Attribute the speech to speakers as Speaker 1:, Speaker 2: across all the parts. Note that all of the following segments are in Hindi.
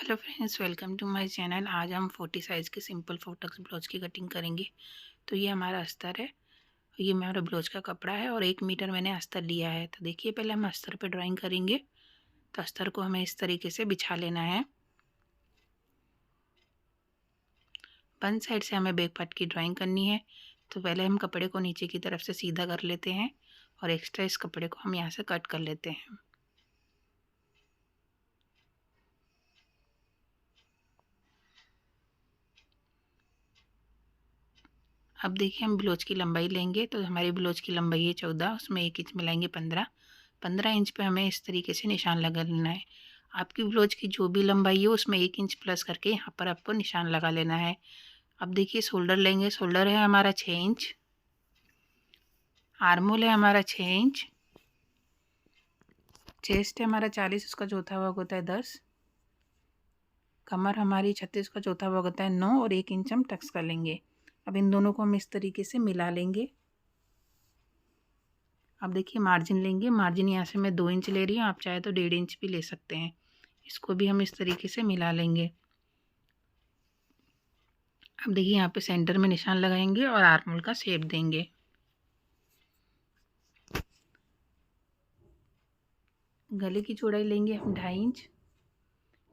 Speaker 1: Hello friends, welcome to my channel. आज हम 40 साइज़ के सिंपल फोटक्स ब्लाउज की कटिंग करेंगे। तो ये हमारा अस्तर है, ये हमारा ब्लाउज का कपड़ा है और 1 मीटर मैंने अस्तर लिया है। तो देखिए, पहले हम अस्तर पे ड्राइंग करेंगे। तो अस्तर को हमें इस तरीके से बिछा लेना है। वन साइड से हमें बैक पार्ट की ड्राइंग करनी है। तो पहले हम कपड़े को नीचे की तरफ से सीधा कर लेते हैं और एक्स्ट्रा इस कपड़े को हम यहाँ से कट कर लेते हैं। अब देखिए, हम ब्लाउज की लंबाई लेंगे। तो हमारी ब्लाउज की लंबाई है 14, उसमें 1 इंच मिलाएंगे 15 इंच पे हमें इस तरीके से निशान लगा लेना है। आपकी ब्लाउज की जो भी लंबाई है उसमें 1 इंच प्लस करके यहाँ पर आपको निशान लगा लेना है। अब देखिए, शोल्डर लेंगे। शोल्डर है हमारा 6 इंच, आर्मोल है हमारा 6 इंच, चेस्ट है हमारा 40, उसका चौथा भाग होता है 10, कमर हमारी 36 का चौथा भाग होता है 9 और 1 इंच हम टक्स कर लेंगे। अब इन दोनों को हम इस तरीके से मिला लेंगे। अब देखिए, मार्जिन लेंगे। मार्जिन यहाँ से मैं 2 इंच ले रही हूँ, आप चाहे तो 1.5 इंच भी ले सकते हैं। इसको भी हम इस तरीके से मिला लेंगे। अब देखिए, यहाँ पे सेंटर में निशान लगाएंगे और आर्मोल का शेप देंगे। गले की चौड़ाई लेंगे हम 2.5 इंच।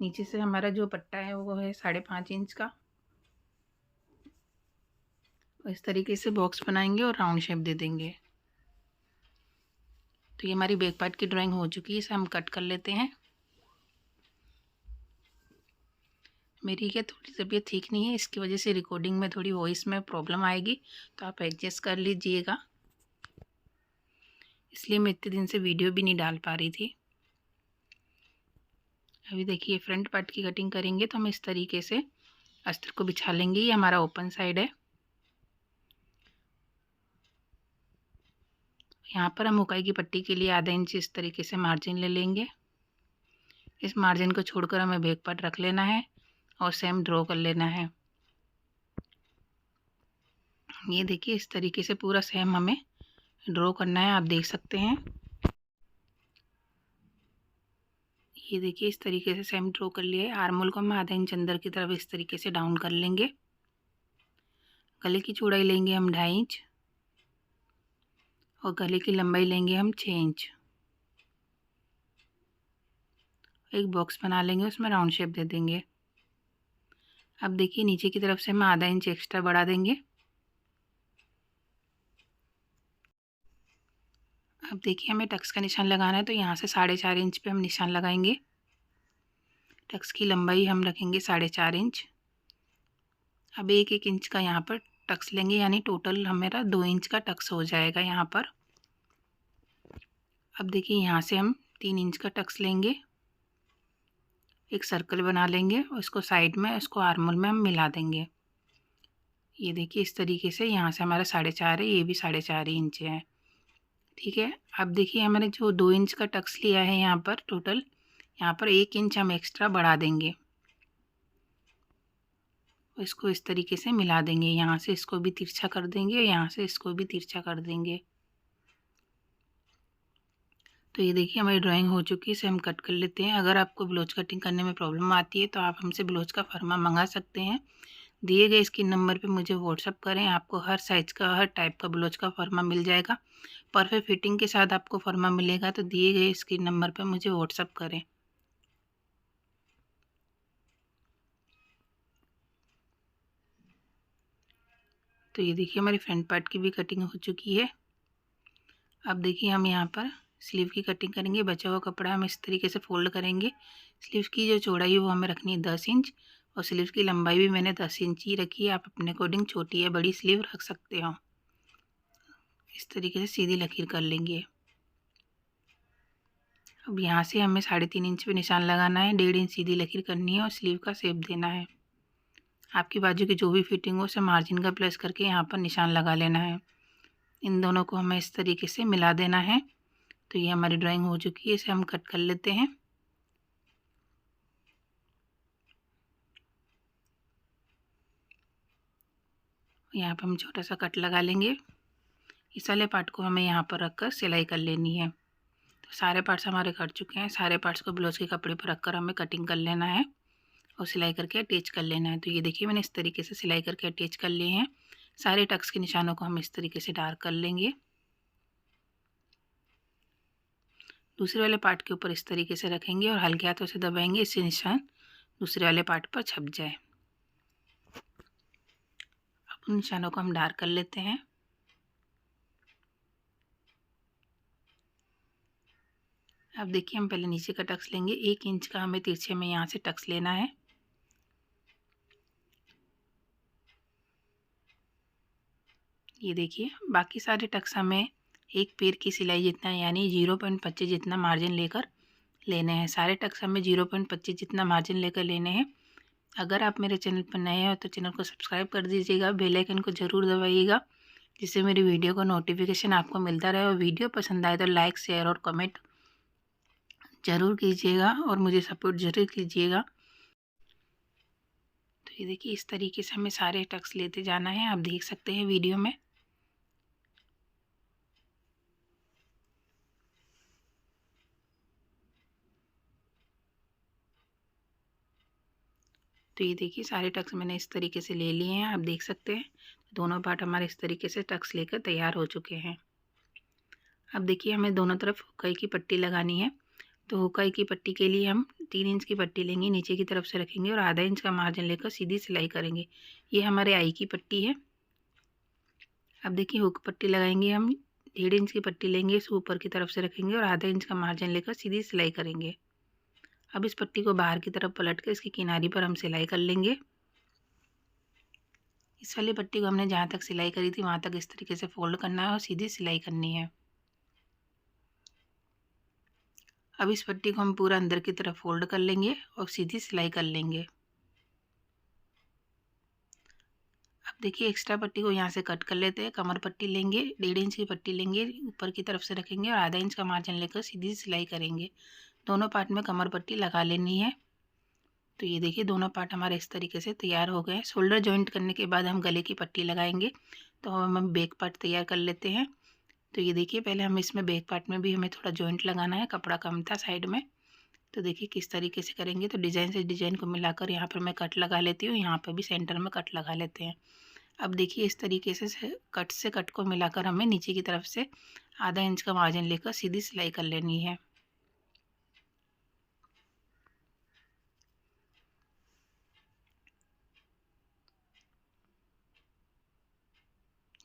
Speaker 1: नीचे से हमारा जो पट्टा है वो है 5.5 इंच का। इस तरीके से बॉक्स बनाएंगे और राउंड शेप दे देंगे। तो ये हमारी बैक पार्ट की ड्राइंग हो चुकी है। इसे हम कट कर लेते हैं। मेरी क्या थोड़ी तबीयत ठीक नहीं है, इसकी वजह से रिकॉर्डिंग में थोड़ी वॉइस में प्रॉब्लम आएगी, तो आप एडजस्ट कर लीजिएगा। इसलिए मैं इतने दिन से वीडियो भी नहीं डाल पा रही थी। अभी देखिए, फ्रंट पार्ट की कटिंग करेंगे तो हम इस तरीके से अस्तर को बिछा लेंगे। ये हमारा ओपन साइड है। यहाँ पर हम उकाई की पट्टी के लिए आधा इंच इस तरीके से मार्जिन ले लेंगे। इस मार्जिन को छोड़कर हमें बैक पार्ट रख लेना है और सेम ड्रॉ कर लेना है। ये देखिए, इस तरीके से पूरा सेम हमें ड्रॉ करना है, आप देख सकते हैं। ये देखिए, इस तरीके से सेम ड्रॉ कर लिया है। आर्मोल को हम आधा इंच अंदर की तरफ इस तरीके से डाउन कर लेंगे। गले की चौड़ाई लेंगे हम 2.5 इंच और गले की लंबाई लेंगे हम 6 इंच। एक बॉक्स बना लेंगे, उसमें राउंड शेप दे देंगे। अब देखिए, नीचे की तरफ से हम आधा इंच एक्स्ट्रा बढ़ा देंगे। अब देखिए, हमें टक्स का निशान लगाना है, तो यहाँ से 4.5 इंच पे हम निशान लगाएंगे। टक्स की लंबाई हम रखेंगे 4.5 इंच। अब 1-1 इंच का यहाँ पर टक्स लेंगे, यानी टोटल हमारा 2 इंच का टक्स हो जाएगा यहाँ पर। अब देखिए, यहाँ से हम 3 इंच का टक्स लेंगे, एक सर्कल बना लेंगे और इसको साइड में, इसको आर्मोल में हम मिला देंगे। ये देखिए, इस तरीके से यहाँ से हमारा 4.5 है, ये भी 4.5 इंच है। ठीक है। अब देखिए, हमारे जो 2 इंच का टक्स लिया है यहाँ पर टोटल, यहाँ पर 1 इंच हम एक्स्ट्रा बढ़ा देंगे। इसको इस तरीके से मिला देंगे। यहाँ से इसको भी तिरछा कर देंगे, यहाँ से इसको भी तिरछा कर देंगे। तो ये देखिए, हमारी ड्राइंग हो चुकी है। इसे हम कट कर लेते हैं। अगर आपको ब्लाउज कटिंग करने में प्रॉब्लम आती है तो आप हमसे ब्लाउज का फर्मा मंगा सकते हैं। दिए गए स्क्रीन नंबर पे मुझे व्हाट्सअप करें, आपको हर साइज़ का, हर टाइप का ब्लाउज का फर्मा मिल जाएगा। परफेक्ट फिटिंग के साथ आपको फर्मा मिलेगा। तो दिए गए स्क्रीन नंबर पे मुझे व्हाट्सअप करें। तो ये देखिए, हमारी फ्रंट पार्ट की भी कटिंग हो चुकी है। अब देखिए, हम यहाँ पर स्लीव की कटिंग करेंगे। बचा हुआ कपड़ा हम इस तरीके से फोल्ड करेंगे। स्लीव की जो चौड़ाई है वो हमें रखनी है 10 इंच और स्लीव की लंबाई भी मैंने 10 इंच ही रखी है। आप अपने अकॉर्डिंग छोटी या बड़ी स्लीव रख सकते हो। इस तरीके से सीधी लकीर कर लेंगे। अब यहाँ से हमें 3.5 इंच पे निशान लगाना है, 1.5 इंच सीधी लकीर करनी है और स्लीव का शेप देना है। आपकी बाजू की जो भी फिटिंग हो उसे मार्जिन का प्लस करके यहाँ पर निशान लगा लेना है। इन दोनों को हमें इस तरीके से मिला देना है। तो ये हमारी ड्राइंग हो चुकी है। इसे हम कट कर लेते हैं। यहाँ पर हम छोटा सा कट लगा लेंगे। इस वाले पार्ट को हमें यहाँ पर रखकर सिलाई कर लेनी है। तो सारे पार्ट्स हमारे कट चुके हैं। सारे पार्ट्स को ब्लाउज के कपड़े पर रखकर हमें कटिंग कर लेना है। और सिलाई करके अटैच कर लेना है। तो ये देखिए मैंने इस तरीके से सिलाई करके अटैच कर लिए हैं। सारे टक्स के निशानों को हम इस तरीके से डार्क कर लेंगे। दूसरे वाले पार्ट के ऊपर इस तरीके से रखेंगे और हल्के हाथों से दबाएंगे, इससे निशान दूसरे वाले पार्ट पर छप जाए। अब उन निशानों को हम डार्क कर लेते हैं। अब देखिए हम पहले नीचे का टक्स लेंगे। 1 इंच का हमें तिरछे में यहाँ से टक्स लेना है। ये देखिए बाकी सारे टक्स हमें एक पैर की सिलाई जितना यानी 0.25 जितना मार्जिन लेकर लेने हैं। सारे टक्स हमें 0.25 जितना मार्जिन लेकर लेने हैं। अगर आप मेरे चैनल पर नए हो तो चैनल को सब्सक्राइब कर दीजिएगा, बेल आइकन को ज़रूर दबाइएगा जिससे मेरी वीडियो का नोटिफिकेशन आपको मिलता रहे। और वीडियो पसंद आए तो लाइक शेयर और कमेंट ज़रूर कीजिएगा और मुझे सपोर्ट ज़रूर कीजिएगा। तो ये देखिए इस तरीके से हमें सारे टक्स लेते जाना है, आप देख सकते हैं वीडियो में। तो ये देखिए सारे टक्स मैंने इस तरीके से ले लिए हैं, आप देख सकते हैं। दोनों पार्ट हमारे इस तरीके से टक्स लेकर तैयार हो चुके हैं। अब देखिए हमें दोनों तरफ हुकाई की पट्टी लगानी है। तो हुकाई की पट्टी के लिए हम 3 इंच की पट्टी लेंगे, नीचे की तरफ से रखेंगे और आधा इंच का मार्जिन लेकर सीधी सिलाई करेंगे। ये हमारे आई की पट्टी है। अब देखिए हुक पट्टी लगाएंगे हम, 1.5 इंच की पट्टी लेंगे, इस ऊपर की तरफ से रखेंगे और आधा इंच का मार्जिन लेकर सीधी सिलाई करेंगे। अब इस पट्टी को बाहर की तरफ पलट कर इसकी किनारी पर हम सिलाई कर लेंगे। इस वाली पट्टी को हमने जहाँ तक सिलाई करी थी वहाँ तक इस तरीके से फोल्ड करना है और सीधी सिलाई करनी है। अब इस पट्टी को हम पूरा अंदर की तरफ फोल्ड कर लेंगे और सीधी सिलाई कर लेंगे। अब देखिए एक्स्ट्रा पट्टी को यहाँ से कट कर लेते हैं। कमर पट्टी लेंगे, 1.5 इंच की पट्टी लेंगे, ऊपर की तरफ से रखेंगे और आधा इंच का मार्जिन लेकर सीधी सिलाई करेंगे। दोनों पार्ट में कमर पट्टी लगा लेनी है। तो ये देखिए दोनों पार्ट हमारे इस तरीके से तैयार हो गए। शोल्डर जॉइंट करने के बाद हम गले की पट्टी लगाएंगे। तो हम बैक पार्ट तैयार कर लेते हैं। तो ये देखिए पहले हम इसमें बैक पार्ट में भी हमें थोड़ा जॉइंट लगाना है, कपड़ा कम था साइड में। तो देखिए किस तरीके से करेंगे। तो डिज़ाइन से डिज़ाइन को मिलाकर यहाँ पर मैं कट लगा लेती हूँ, यहाँ पर भी सेंटर में कट लगा लेते हैं। अब देखिए इस तरीके से कट को मिलाकर हमें नीचे की तरफ से आधा इंच का मार्जिन लेकर सीधी सिलाई कर लेनी है।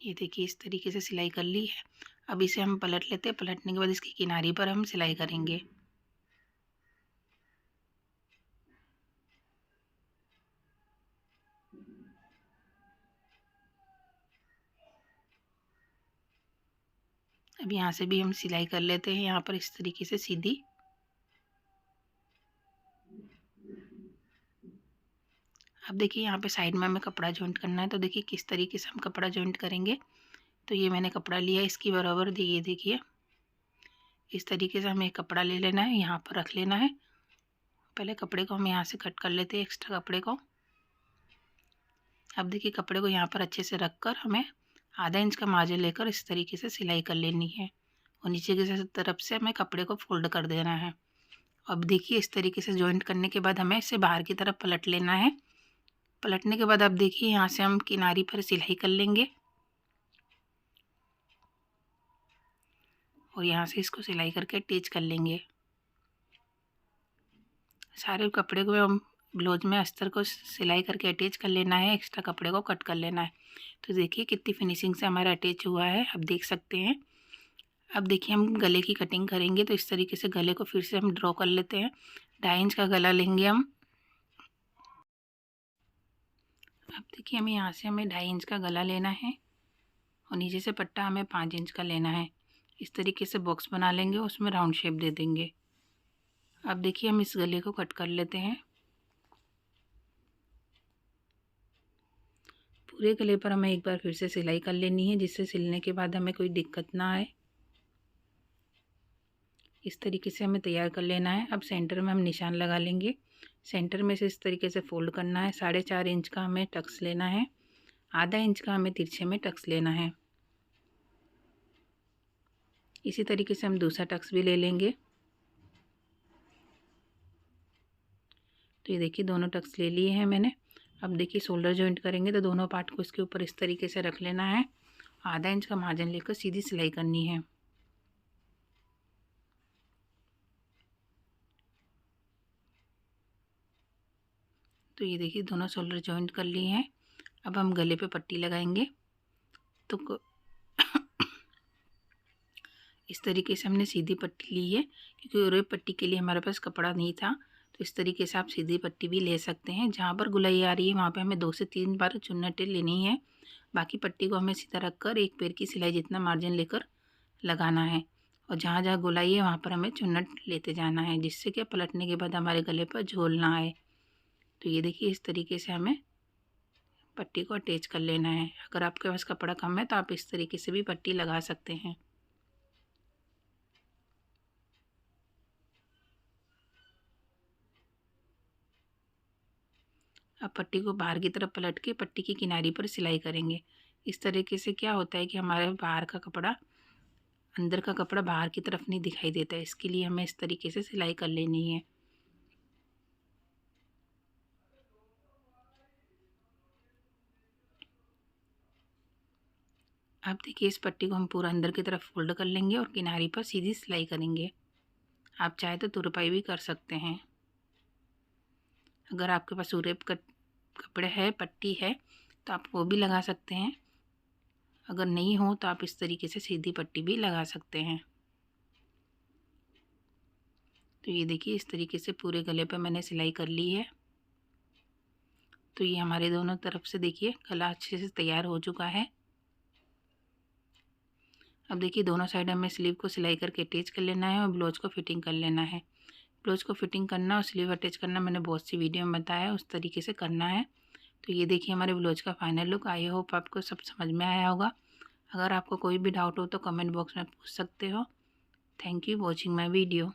Speaker 1: ये देखिए इस तरीके से सिलाई कर ली है। अब इसे हम पलट लेते हैं। पलटने के बाद इसकी किनारी पर हम सिलाई करेंगे। अब यहाँ से भी हम सिलाई कर लेते हैं, यहाँ पर इस तरीके से सीधी। अब देखिए यहाँ पे साइड में हमें कपड़ा जॉइंट करना है। तो देखिए किस तरीके से हम कपड़ा जॉइंट करेंगे। तो ये मैंने कपड़ा लिया इसकी बराबर, ये देखिए इस तरीके से हमें एक कपड़ा ले लेना है, यहाँ पर रख लेना है। पहले कपड़े को हम यहाँ से कट कर लेते हैं, एक्स्ट्रा कपड़े को। अब देखिए कपड़े को यहाँ पर अच्छे से रख कर हमें आधा इंच का मार्जिन लेकर इस तरीके से सिलाई कर लेनी है और नीचे की तरफ से हमें कपड़े को फोल्ड कर देना है। अब देखिए इस तरीके से जॉइंट करने के बाद हमें इसे बाहर की तरफ पलट लेना है। पलटने के बाद अब देखिए यहाँ से हम किनारी पर सिलाई कर लेंगे और यहाँ से इसको सिलाई करके अटैच कर लेंगे। सारे कपड़े को हम ब्लाउज में अस्तर को सिलाई करके अटैच कर लेना है, एक्स्ट्रा कपड़े को कट कर लेना है। तो देखिए कितनी फिनिशिंग से हमारा अटैच हुआ है, आप देख सकते हैं। अब देखिए हम गले की कटिंग करेंगे। तो इस तरीके से गले को फिर से हम ड्रॉ कर लेते हैं। 2.5 इंच का गला लेंगे हम। अब देखिए हमें यहाँ से हमें 2.5 इंच का गला लेना है और नीचे से पट्टा हमें 5 इंच का लेना है। इस तरीके से बॉक्स बना लेंगे, उसमें राउंड शेप दे देंगे। अब देखिए हम इस गले को कट कर लेते हैं। पूरे गले पर हमें एक बार फिर से सिलाई कर लेनी है, जिससे सिलने के बाद हमें कोई दिक्कत ना आए। इस तरीके से हमें तैयार कर लेना है। अब सेंटर में हम निशान लगा लेंगे। सेंटर में से इस तरीके से फोल्ड करना है। 4.5 इंच का हमें टक्स लेना है, आधा इंच का हमें तिरछे में टक्स लेना है। इसी तरीके से हम दूसरा टक्स भी ले लेंगे। तो ये देखिए दोनों टक्स ले लिए हैं मैंने। अब देखिए शोल्डर जॉइंट करेंगे तो दोनों पार्ट को इसके ऊपर इस तरीके से रख लेना है। आधा इंच का मार्जिन लेकर सीधी सिलाई करनी है। तो ये देखिए दोनों शोल्डर जॉइंट कर लिए हैं। अब हम गले पे पट्टी लगाएंगे। तो इस तरीके से हमने सीधी पट्टी ली है, क्योंकि ओरे पट्टी के लिए हमारे पास कपड़ा नहीं था। तो इस तरीके से आप सीधी पट्टी भी ले सकते हैं। जहाँ पर गुलाई आ रही है वहाँ पे हमें 2 से 3 बार चुन्नटें लेनी है। बाकी पट्टी को हमें सीधा रखकर एक पैर की सिलाई जितना मार्जिन लेकर लगाना है, और जहाँ जहाँ गुलाई है वहाँ पर हमें चुन्नट लेते जाना है, जिससे कि पलटने के बाद हमारे गले पर झोल ना आए। तो ये देखिए इस तरीके से हमें पट्टी को अटैच कर लेना है। अगर आपके पास कपड़ा कम है तो आप इस तरीके से भी पट्टी लगा सकते हैं। अब पट्टी को बाहर की तरफ पलट के पट्टी की किनारी पर सिलाई करेंगे। इस तरीके से क्या होता है कि हमारे बाहर का कपड़ा, अंदर का कपड़ा बाहर की तरफ नहीं दिखाई देता है। इसके लिए हमें इस तरीके से सिलाई कर लेनी है। अब देखिए इस पट्टी को हम पूरा अंदर की तरफ फोल्ड कर लेंगे और किनारी पर सीधी सिलाई करेंगे। आप चाहे तो तुरपाई भी कर सकते हैं। अगर आपके पास सूरेब कपड़े है, पट्टी है, तो आप वो भी लगा सकते हैं। अगर नहीं हो तो आप इस तरीके से सीधी पट्टी भी लगा सकते हैं। तो ये देखिए इस तरीके से पूरे गले पर मैंने सिलाई कर ली है। तो ये हमारे दोनों तरफ से देखिए गला अच्छे से तैयार हो चुका है। अब देखिए दोनों साइड हमें स्लीव को सिलाई करके अटैच कर लेना है और ब्लाउज को फिटिंग कर लेना है। ब्लाउज को फिटिंग करना और स्लीव अटैच करना मैंने बहुत सी वीडियो में बताया है, उस तरीके से करना है। तो ये देखिए हमारे ब्लाउज का फाइनल लुक। आई होप आपको सब समझ में आया होगा। अगर आपको कोई भी डाउट हो तो कमेंट बॉक्स में पूछ सकते हो। Thank you watching my video.